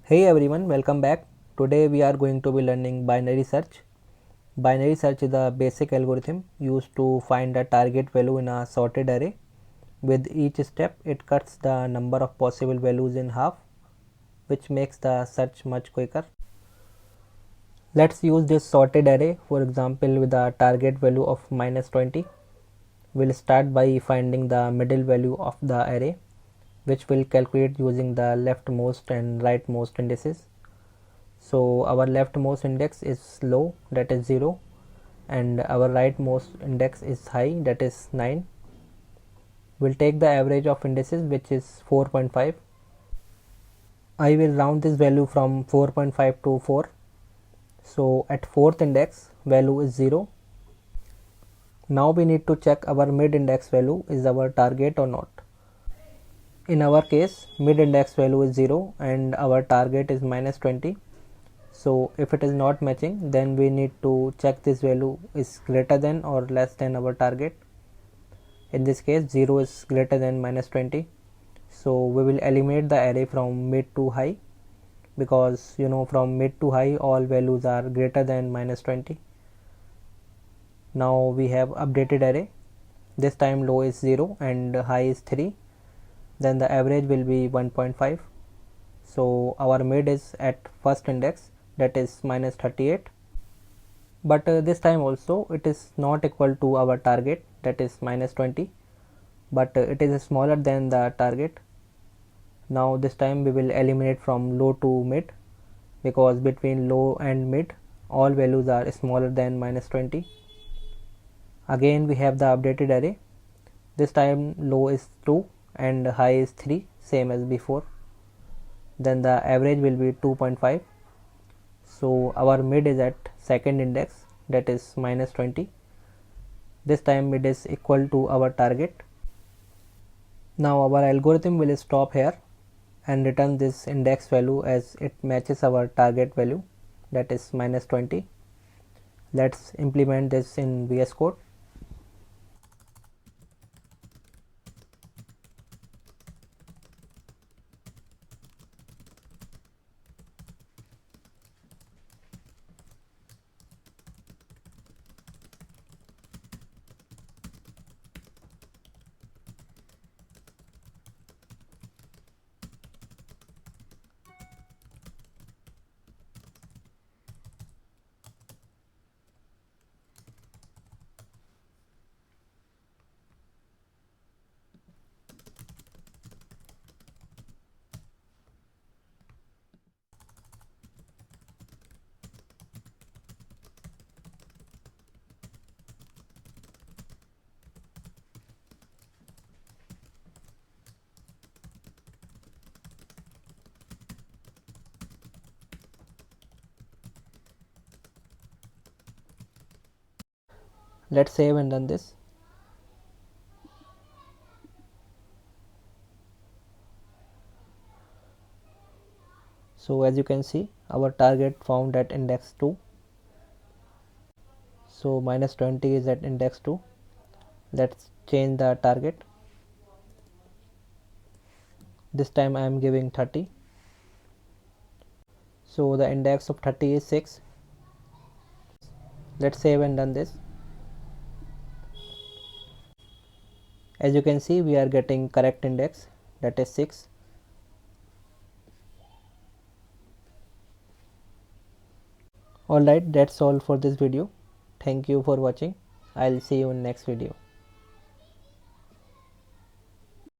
Hey everyone, welcome back. Today we are going to be learning binary search. Binary search is a basic algorithm used to find a target value in a sorted array. With each step, it cuts the number of possible values in half, which makes the search much quicker. Let's use this sorted array, for example, with a target value of -20. We'll start by finding the middle value of the array, which we'll calculate using the leftmost and rightmost indices. So our leftmost index is low, that is 0, and our rightmost index is high, that is 9. We'll take the average of indices, which is 4.5. I will round this value from 4.5 to 4. So at fourth index value is 0. Now we need to check our mid index value is our target or not. In our case, mid index value is 0 and our target is -20. So if it is not matching, then we need to check this value is greater than or less than our target. In this case, 0 is greater than -20. So we will eliminate the array from mid to high, because from mid to high all values are greater than -20. Now we have updated array. This time low is 0 and high is 3. Then the average will be 1.5. So our mid is at first index, that is -38, but this time also it is not equal to our target, that is -20, but it is smaller than the target. Now this time we will eliminate from low to mid, because between low and mid all values are smaller than -20. Again we have the updated array. This time low is 2 and high is 3, same as before. Then the average will be 2.5. So our mid is at second index, that is -20. This time it is equal to our target. Now our algorithm will stop here and return this index value as it matches our target value, that is -20. Let's implement this in Vscode. Let's save and run this. So as you can see, our target found at index 2. So -20 is at index 2. Let's change the target. This time I am giving 30. So the index of 30 is 6. Let's save and run this. As you can see, we are getting correct index, that is 6. Alright, that's all for this video. Thank you for watching. I'll see you in next video.